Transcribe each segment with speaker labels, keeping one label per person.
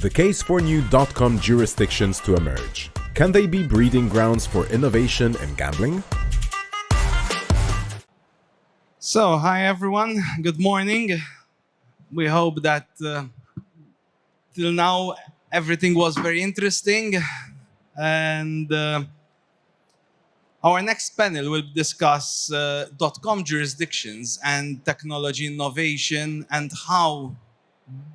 Speaker 1: The case for new .com jurisdictions to emerge. Can they be breeding grounds for innovation in gambling?
Speaker 2: So, hi everyone, good morning. We hope that till now everything was very interesting. And our next panel will discuss .com jurisdictions and technology innovation and how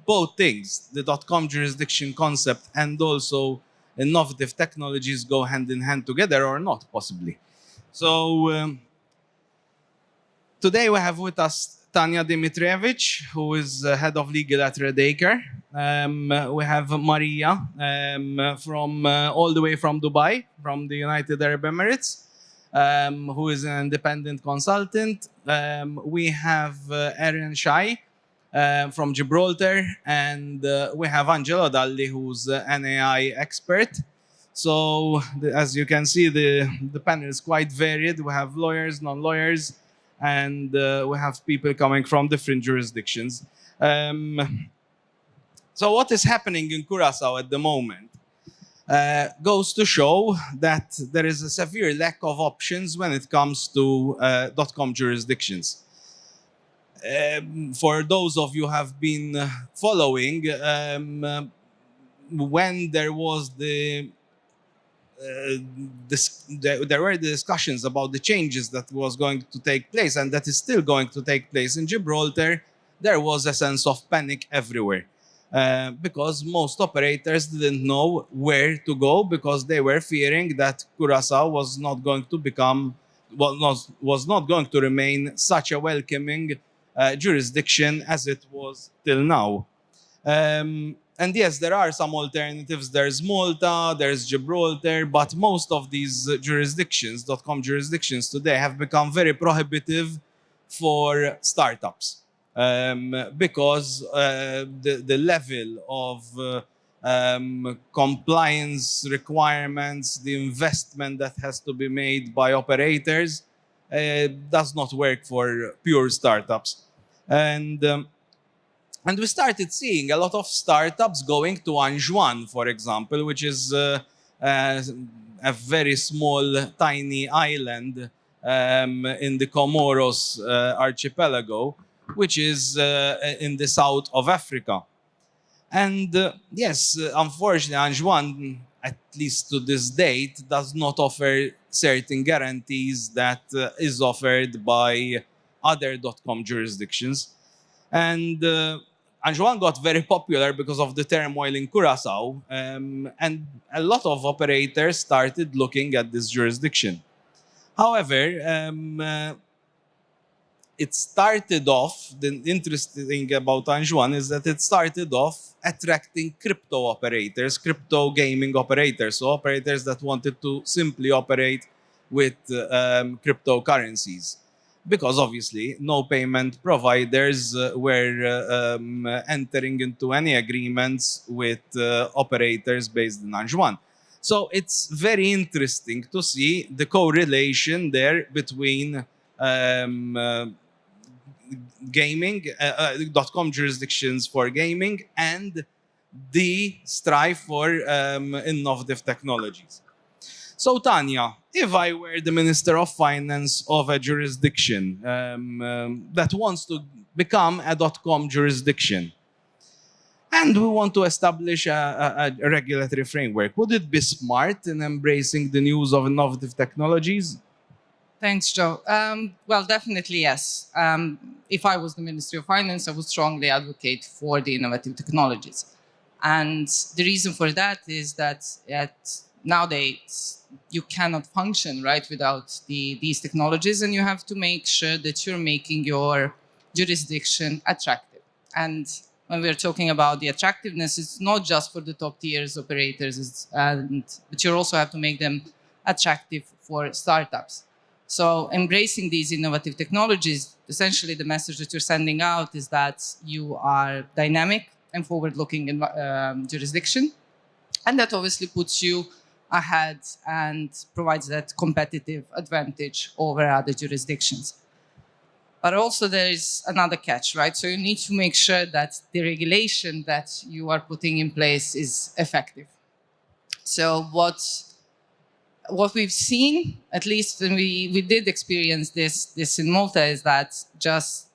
Speaker 2: both things, the .com jurisdiction concept and also innovative technologies, go hand in hand together or not, possibly. So today we have with us Tanja Dimitrijevic, who is head of legal at Acre. We have Maria from all the way from Dubai, from the United Arab Emirates, who is an independent consultant. We have Eran Shay from Gibraltar, and we have Angelo Dalli, who's an AI expert. So as you can see, the panel is quite varied. We have lawyers, non-lawyers, and we have people coming from different jurisdictions. So what is happening in Curaçao at the moment goes to show that there is a severe lack of options when it comes to .com jurisdictions. For those of you who have been following, when there was there were discussions about the changes that was going to take place and that is still going to take place in Gibraltar, there was a sense of panic everywhere. Because most operators didn't know where to go because they were fearing that Curaçao was not going to become, was not going to remain such a welcoming jurisdiction as it was till now. And yes, there are some alternatives. There's Malta, there's Gibraltar, but most of these jurisdictions, .com jurisdictions today, have become very prohibitive for startups. Because the level of compliance requirements, the investment that has to be made by operators does not work for pure startups. And we started seeing a lot of startups going to Anjou, for example, which is a very small, tiny island in the Comoros archipelago, which is in the south of Africa. And yes, unfortunately, Anjou, at least to this date, does not offer certain guarantees that is offered by other .com jurisdictions. And Anjou got very popular because of the turmoil in Curaçao, and a lot of operators started looking at this jurisdiction. However, it started off, the interesting thing about Anjou is that it started off attracting crypto operators, crypto gaming operators, so operators that wanted to simply operate with cryptocurrencies. Because obviously no payment providers were entering into any agreements with operators based in Anjou. So it's very interesting to see the correlation there between gaming, .com jurisdictions for gaming and the strive for innovative technologies. So Tanja, if I were the Minister of Finance of a jurisdiction that wants to become a .com jurisdiction, and we want to establish a regulatory framework, would it be smart in embracing the news of innovative technologies?
Speaker 3: Thanks, Joe. Well, definitely yes. If I was the Ministry of Finance, I would strongly advocate for the innovative technologies. And the reason for that is that nowadays you cannot function right without these technologies, and you have to make sure that you're making your jurisdiction attractive. And when we're talking about the attractiveness, it's not just for the top tiers operators, but you also have to make them attractive for startups. So embracing these innovative technologies, essentially the message that you're sending out is that you are dynamic and forward-looking in jurisdiction, and that obviously puts you ahead and provides that competitive advantage over other jurisdictions. But also there is another catch, right? So you need to make sure that the regulation that you are putting in place is effective. So what we've seen, at least when we did experience this in Malta, is that just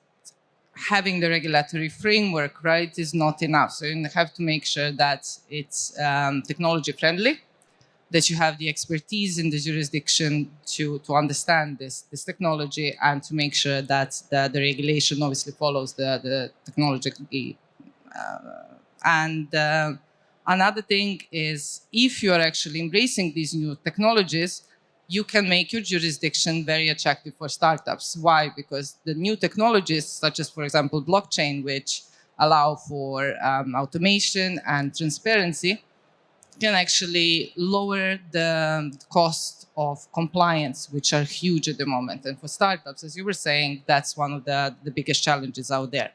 Speaker 3: having the regulatory framework, right, is not enough. So you have to make sure that it's technology friendly, that you have the expertise in the jurisdiction to understand this technology, and to make sure that the regulation obviously follows the technology. And another thing is, if you are actually embracing these new technologies, you can make your jurisdiction very attractive for startups. Why? Because the new technologies, such as, for example, blockchain, which allow for automation and transparency, can actually lower the cost of compliance, which are huge at the moment. And for startups, as you were saying, that's one of the biggest challenges out there.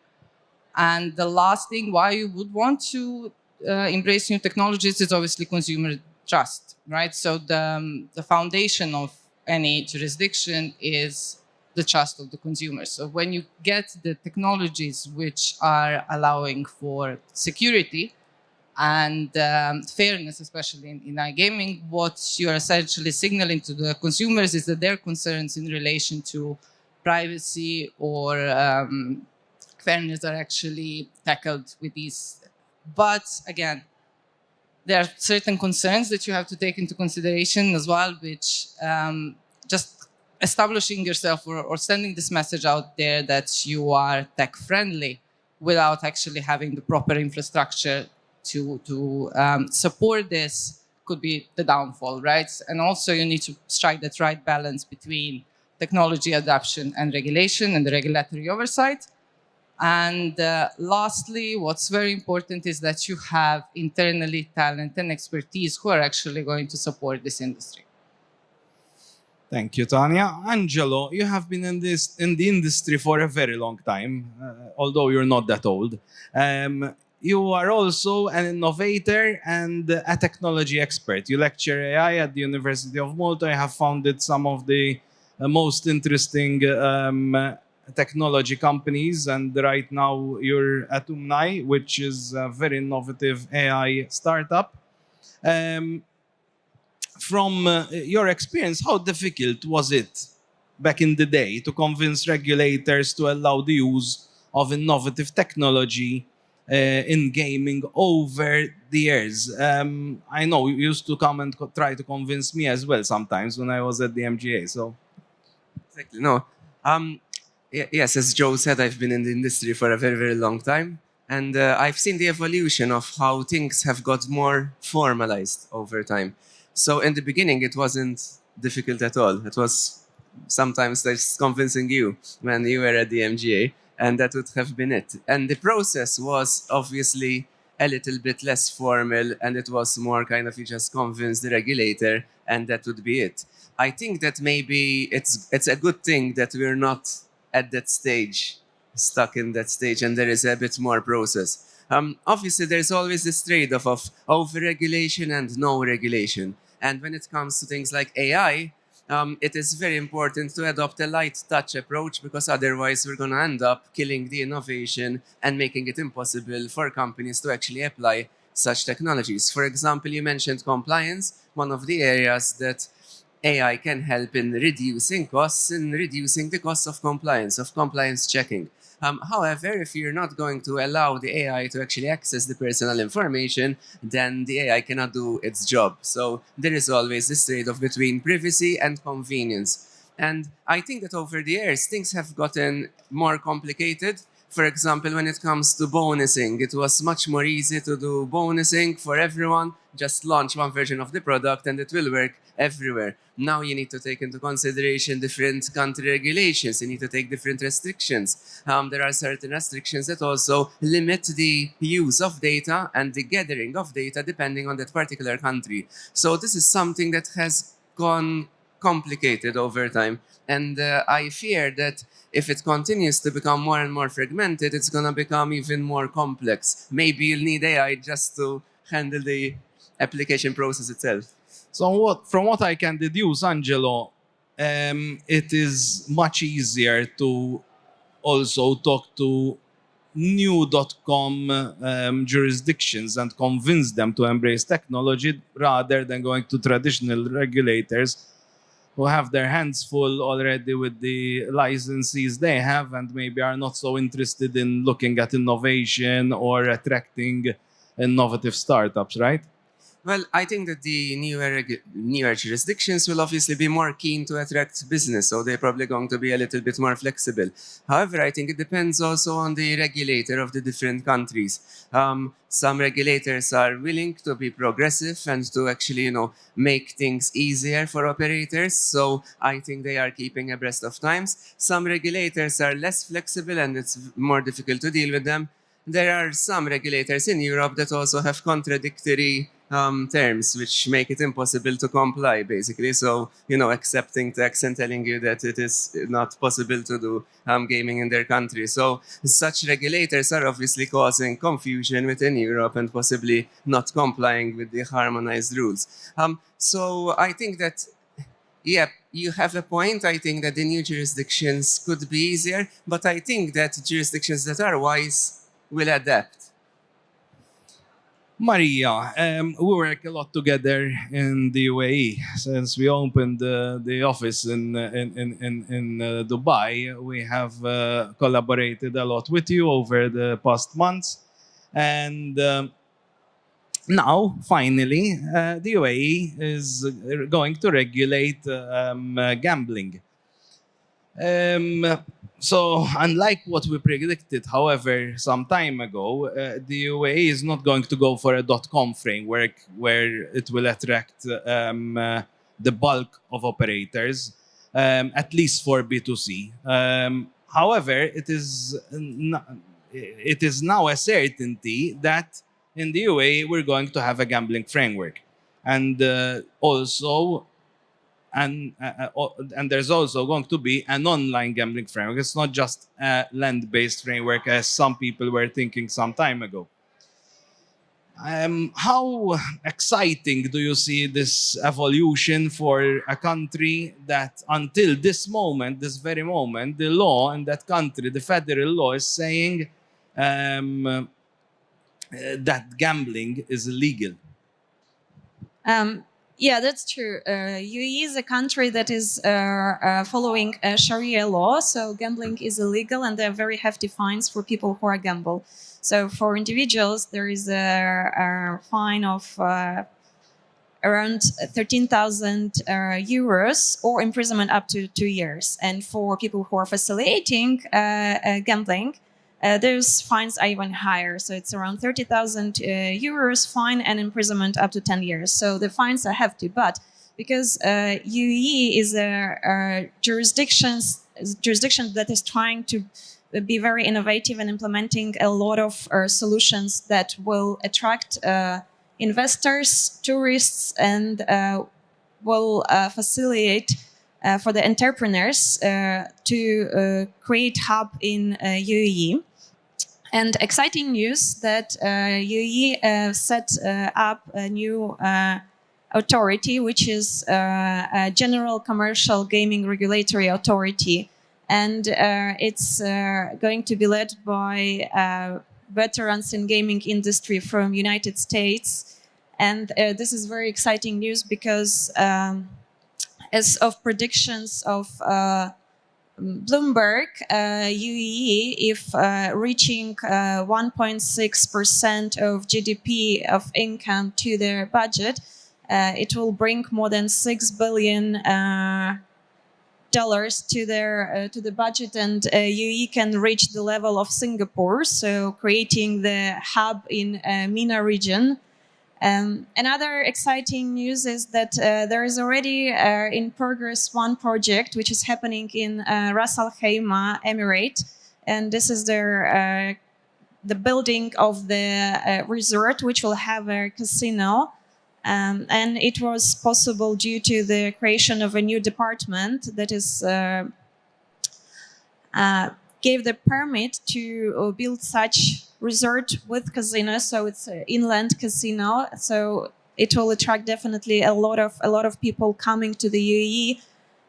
Speaker 3: And the last thing why you would want to embrace new technologies is obviously consumer trust, right? So the foundation of any jurisdiction is the trust of the consumer. So when you get the technologies which are allowing for security and fairness, especially in iGaming, what you're essentially signaling to the consumers is that their concerns in relation to privacy or fairness are actually tackled with these. But again, there are certain concerns that you have to take into consideration as well, which just establishing yourself or sending this message out there that you are tech friendly without actually having the proper infrastructure to support this could be the downfall, right? And also you need to strike that right balance between technology adoption and regulation and the regulatory oversight. And lastly, what's very important is that you have internally talent and expertise who are actually going to support this industry.
Speaker 2: Thank you, Tanja. Angelo, you have been in the industry for a very long time, although you're not that old. You are also an innovator and a technology expert. You lecture AI at the University of Malta. You have founded some of the most interesting technology companies, and right now you're at Umani, which is a very innovative AI startup. From your experience, how difficult was it back in the day to convince regulators to allow the use of innovative technology in gaming over the years? I know you used to come and try to convince me as well sometimes when I was at the MGA. So,
Speaker 4: exactly. No. Yes, as Joe said, I've been in the industry for a very, very long time. And I've seen the evolution of how things have got more formalized over time. So in the beginning, it wasn't difficult at all. It was sometimes just convincing you when you were at the MGA, and that would have been it. And the process was obviously a little bit less formal, and it was more kind of you just convince the regulator, and that would be it. I think that maybe it's a good thing that we're not at that stage, stuck in that stage, and there is a bit more process. Obviously, there's always this trade-off of over-regulation and no regulation. And when it comes to things like AI, it is very important to adopt a light touch approach, because otherwise we're going to end up killing the innovation and making it impossible for companies to actually apply such technologies. For example, you mentioned compliance, one of the areas that AI can help in reducing costs and reducing the cost of compliance checking. However, if you're not going to allow the AI to actually access the personal information, then the AI cannot do its job. So there is always this trade-off between privacy and convenience. And I think that over the years, things have gotten more complicated. For example, when it comes to bonusing, it was much more easy to do bonusing for everyone. Just launch one version of the product and it will work everywhere. Now you need to take into consideration different country regulations. You need to take different restrictions. There are certain restrictions that also limit the use of data and the gathering of data depending on that particular country. So this is something that has gone complicated over time. And I fear that if it continues to become more and more fragmented, it's going to become even more complex. Maybe you'll need AI just to handle the application process itself.
Speaker 2: So from what I can deduce, Angelo, it is much easier to also talk to new .com jurisdictions and convince them to embrace technology rather than going to traditional regulators who have their hands full already with the licenses they have and maybe are not so interested in looking at innovation or attracting innovative startups, right?
Speaker 4: Well, I think that the newer jurisdictions will obviously be more keen to attract business, so they're probably going to be a little bit more flexible. However, I think it depends also on the regulator of the different countries. Some regulators are willing to be progressive and to actually, make things easier for operators. So I think they are keeping abreast of times. Some regulators are less flexible and it's more difficult to deal with them. There are some regulators in Europe that also have contradictory terms, which make it impossible to comply, basically. So, accepting tax and telling you that it is not possible to do gaming in their country. So, such regulators are obviously causing confusion within Europe and possibly not complying with the harmonized rules. So, I think that yeah, you have a point. I think that the new jurisdictions could be easier, but I think that jurisdictions that are wise will adapt.
Speaker 2: Maria, we work a lot together in the UAE. Since we opened the office in Dubai, we have collaborated a lot with you over the past months. And now, finally, the UAE is going to regulate gambling. So, unlike what we predicted, however, some time ago, the UAE is not going to go for a .com framework where it will attract the bulk of operators, at least for B2C. However, it is now a certainty that in the UAE we're going to have a gambling framework, and and there's also going to be an online gambling framework. It's not just a land-based framework as some people were thinking some time ago. How exciting do you see this evolution for a country that until this moment, this very moment, the law in that country, the federal law is saying that gambling is illegal?
Speaker 5: Yeah, that's true. UAE is a country that is following Sharia law, so gambling is illegal, and there are very hefty fines for people who are gamble. So for individuals, there is a fine of around 13,000 euros or imprisonment up to 2 years. And for people who are facilitating gambling, those fines are even higher. So it's around 30,000 euros fine and imprisonment up to 10 years. So the fines are hefty. But because UAE is a jurisdiction that is trying to be very innovative and implementing a lot of solutions that will attract investors, tourists, and will facilitate for the entrepreneurs to create hub in UAE. And exciting news that UAE set up a new authority, which is a General Commercial Gaming Regulatory Authority. And it's going to be led by veterans in gaming industry from United States. And this is very exciting news because as of predictions of Bloomberg, UAE, if reaching 1.6% of GDP of income to their budget, it will bring more than $6 billion to the budget, and UAE can reach the level of Singapore, so creating the hub in MENA region. Another exciting news is that there is already in progress one project which is happening in Ras Al Khaimah Emirate, and this is the building of the resort, which will have a casino. And it was possible due to the creation of a new department that is gave the permit to build such resort with casino. So it's an inland casino. So it will attract definitely a lot of people coming to the UAE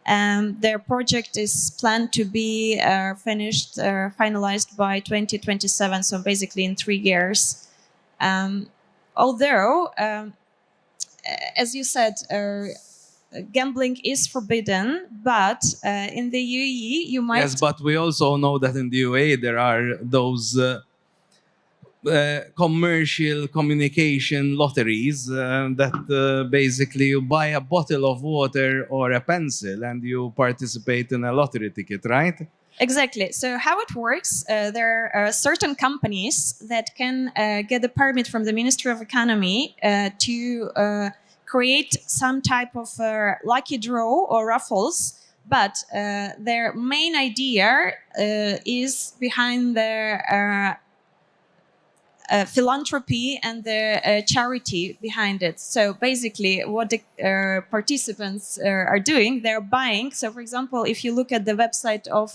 Speaker 5: Their project is planned to be finalized by 2027, so basically in 3 years. Although, as you said, gambling is forbidden, but in the UAE, you might...
Speaker 2: Yes, but we also know that in the UAE there are those commercial communication lotteries that basically you buy a bottle of water or a pencil and you participate in a lottery ticket, right?
Speaker 5: Exactly. So how it works, there are certain companies that can get a permit from the Ministry of Economy to create some type of lucky draw or raffles, but their main idea is behind their philanthropy and the charity behind it. So basically what the participants are doing, they're buying. So for example, if you look at the website of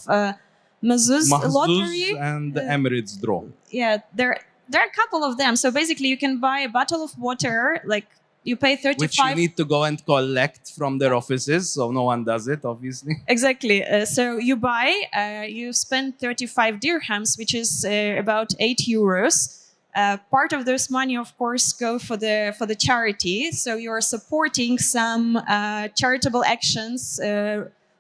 Speaker 5: Mahzouz Lottery
Speaker 2: and the Emirates Draw.
Speaker 5: Yeah, there are a couple of them. So basically you can buy a bottle of water, like you pay 35...
Speaker 2: Which you need to go and collect from their offices, so no one does it, obviously.
Speaker 5: Exactly. So you buy, you spend 35 dirhams, which is about 8 euros. Part of those money, of course, go for the charity. So you're supporting some charitable actions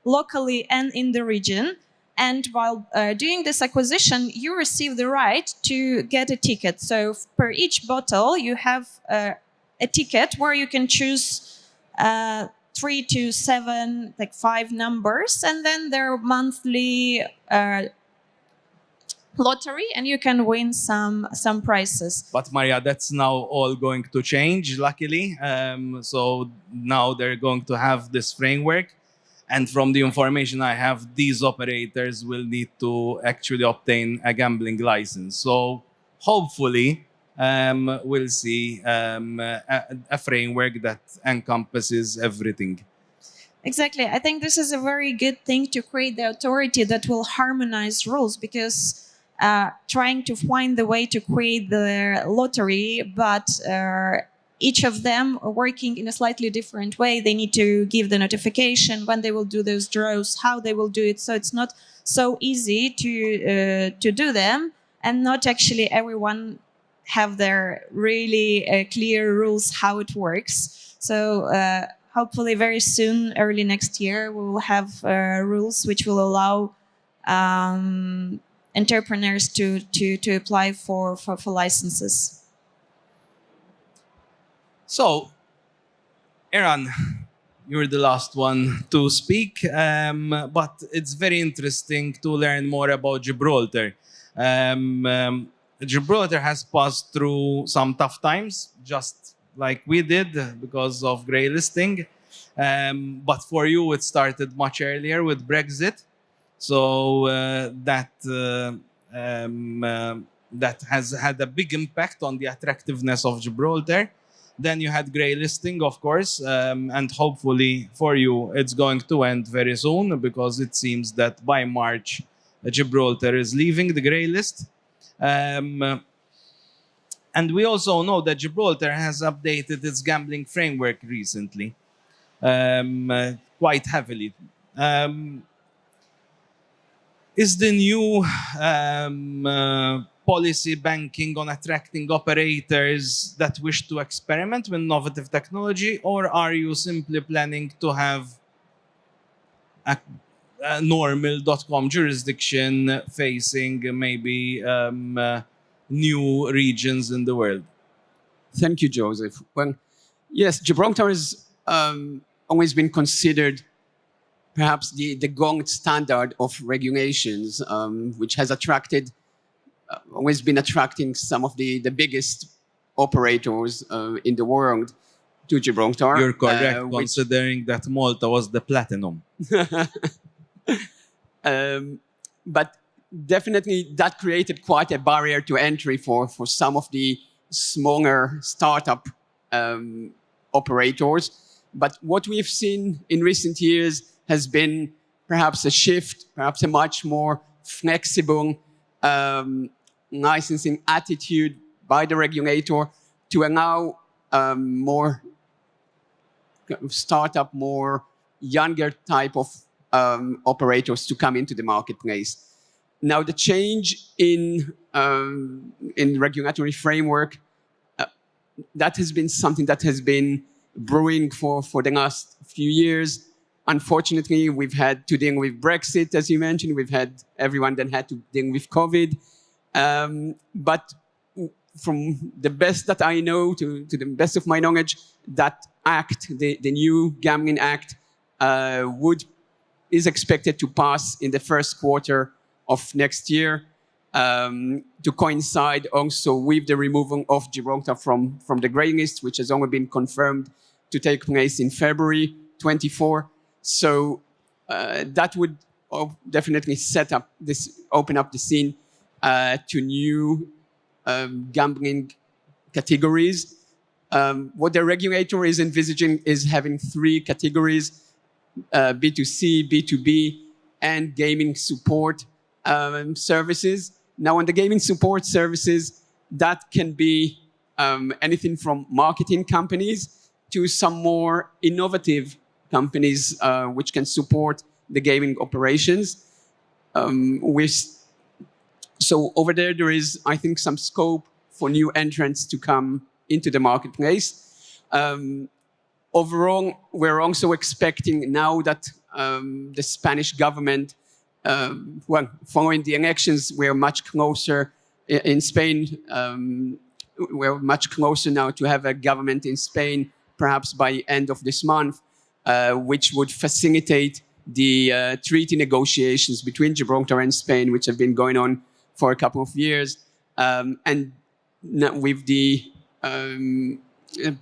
Speaker 5: locally and in the region. And while doing this acquisition, you receive the right to get a ticket. So per each bottle, you have a ticket where you can choose 3 to 7, like 5 numbers, and then their monthly lottery, and you can win some prizes.
Speaker 2: But Maria, that's now all going to change, luckily. So now they're going to have this framework. And from the information I have, these operators will need to actually obtain a gambling license. So hopefully we'll see a framework that encompasses everything.
Speaker 5: Exactly. I think this is a very good thing to create the authority that will harmonize rules, because trying to find the way to create the lottery, but each of them are working in a slightly different way. They need to give the notification when they will do those draws, how they will do it. So it's not so easy to do them, and not actually everyone have their really clear rules how it works. So hopefully very soon, early next year, we will have rules which will allow entrepreneurs to apply for licenses.
Speaker 2: So, Eran, you're the last one to speak, but it's very interesting to learn more about Gibraltar. Gibraltar has passed through some tough times, just like we did because of grey listing. But for you, it started much earlier with Brexit. So that has had a big impact on the attractiveness of Gibraltar. Then you had grey listing, of course, and hopefully for you, it's going to end very soon, because it seems that by March, Gibraltar is leaving the grey list. And we also know that Gibraltar has updated its gambling framework recently, quite heavily. Is the new policy banking on attracting operators that wish to experiment with innovative technology, or are you simply planning to have a normal .com jurisdiction facing maybe new regions in the world?
Speaker 6: Thank you, Joseph. Well, yes, Gibraltar has always been considered perhaps the gold standard of regulations, which has always been attracting some of the biggest operators in the world to Gibraltar.
Speaker 2: You're correct, considering that Malta was the platinum.
Speaker 6: But definitely that created quite a barrier to entry for some of the smaller startup operators. But what we've seen in recent years has been perhaps a shift, perhaps a much more flexible licensing attitude by the regulator to allow more startup, more younger type of operators to come into the marketplace. Now, the change in regulatory framework, that has been something that has been brewing for the last few years. Unfortunately, we've had to deal with Brexit, as you mentioned. We've had everyone that had to deal with COVID. But from the best that I know, to the best of my knowledge, that act, the new Gambling Act, is expected to pass in the first quarter of next year, to coincide also with the removal of Gibraltar from the grey list, which has only been confirmed to take place in February 24. So that would definitely open up the scene to new gambling categories. What the regulator is envisaging is having 3 categories: B2C, B2B, and gaming support services. Now, on the gaming support services, that can be anything from marketing companies to some more innovative companies which can support the gaming operations. So over there is, I think, some scope for new entrants to come into the marketplace. Overall, we're also expecting now that the Spanish government, following the elections, we're much closer in Spain. We're much closer now to have a government in Spain, perhaps by end of this month, which would facilitate the treaty negotiations between Gibraltar and Spain, which have been going on for a couple of years. And with the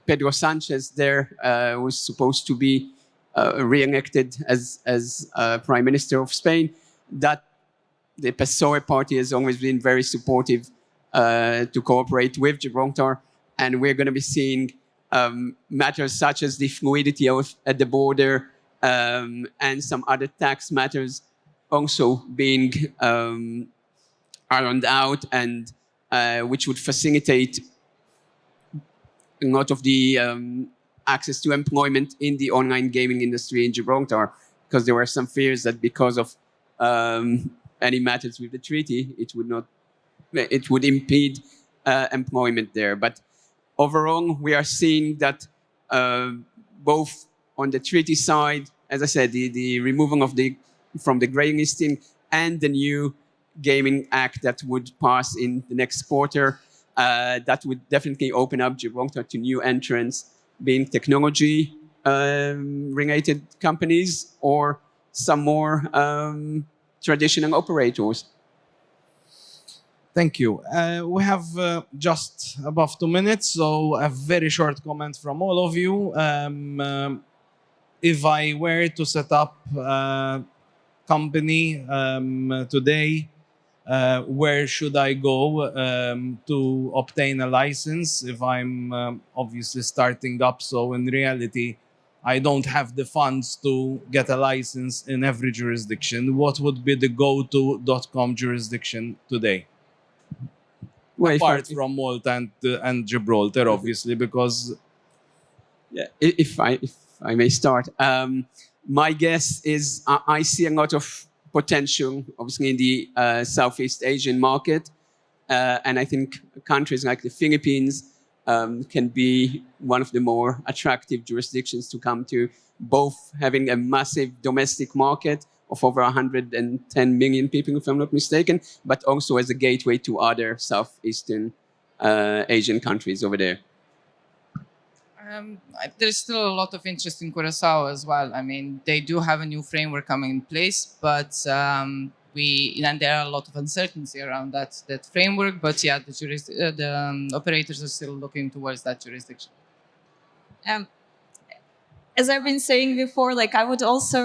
Speaker 6: Pedro Sanchez there, was supposed to be re-elected as Prime Minister of Spain, that the PSOE party has always been very supportive to cooperate with Gibraltar. And we're going to be seeing matters such as the fluidity at the border and some other tax matters also being ironed out, and which would facilitate a lot of the access to employment in the online gaming industry in Gibraltar, because there were some fears that because of any matters with the treaty, it would impede employment there. But overall, we are seeing that both on the treaty side, as I said, the removal from the grey listing and the new Gaming Act that would pass in the next quarter, that would definitely open up Gibraltar to new entrants, being technology related companies or some more traditional operators.
Speaker 2: Thank you. We have just above 2 minutes, so a very short comment from all of you. If I were to set up a company today, where should I go to obtain a license if I'm obviously starting up? So in reality, I don't have the funds to get a license in every jurisdiction. What would be the go-to.com jurisdiction today?
Speaker 6: Well,
Speaker 2: Apart from Malta and Gibraltar, obviously, because...
Speaker 6: Yeah, if I may start. My guess is I see a lot of potential, obviously, in the Southeast Asian market. And I think countries like the Philippines can be one of the more attractive jurisdictions to come to, both having a massive domestic market of over 110 million people, if I'm not mistaken, but also as a gateway to other Southeastern Asian countries over there.
Speaker 3: There's still a lot of interest in Curacao as well. I mean, they do have a new framework coming in place, but and there are a lot of uncertainty around that framework. But yeah, the operators are still looking towards that jurisdiction.
Speaker 5: As I've been saying before, like I would also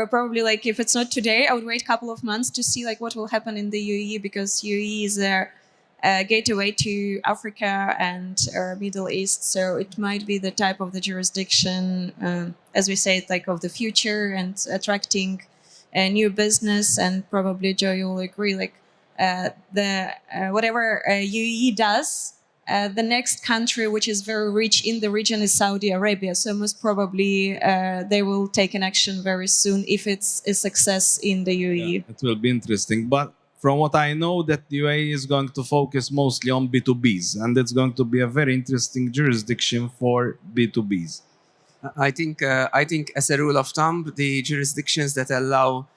Speaker 5: probably, like, if it's not today, I would wait a couple of months to see like what will happen in the UAE, because UAE is a gateway to Africa and Middle East. So it might be the type of the jurisdiction, as we say, like of the future and attracting a new business. And probably Joe, you will agree, like whatever UAE does The next country which is very rich in the region is Saudi Arabia. So most probably they will take an action very soon if it's a success in the UAE.
Speaker 2: It will be interesting. But from what I know, that the UAE is going to focus mostly on B2Bs, and it's going to be a very interesting jurisdiction for B2Bs.
Speaker 4: I think as a rule of thumb, the jurisdictions that allow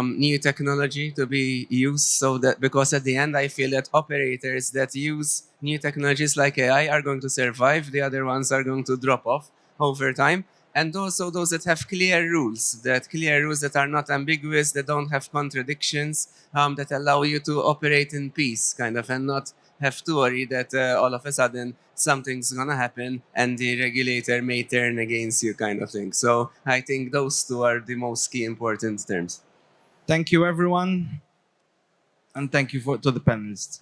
Speaker 4: new technology to be used, so that because at the end I feel that operators that use new technologies like AI are going to survive, the other ones are going to drop off over time, and also those that have clear rules that are not ambiguous, that don't have contradictions, that allow you to operate in peace, kind of, and not have to worry that all of a sudden something's gonna happen and the regulator may turn against you, kind of thing. So I think those two are the most key important terms.
Speaker 2: Thank you, everyone, and thank you to the panelists.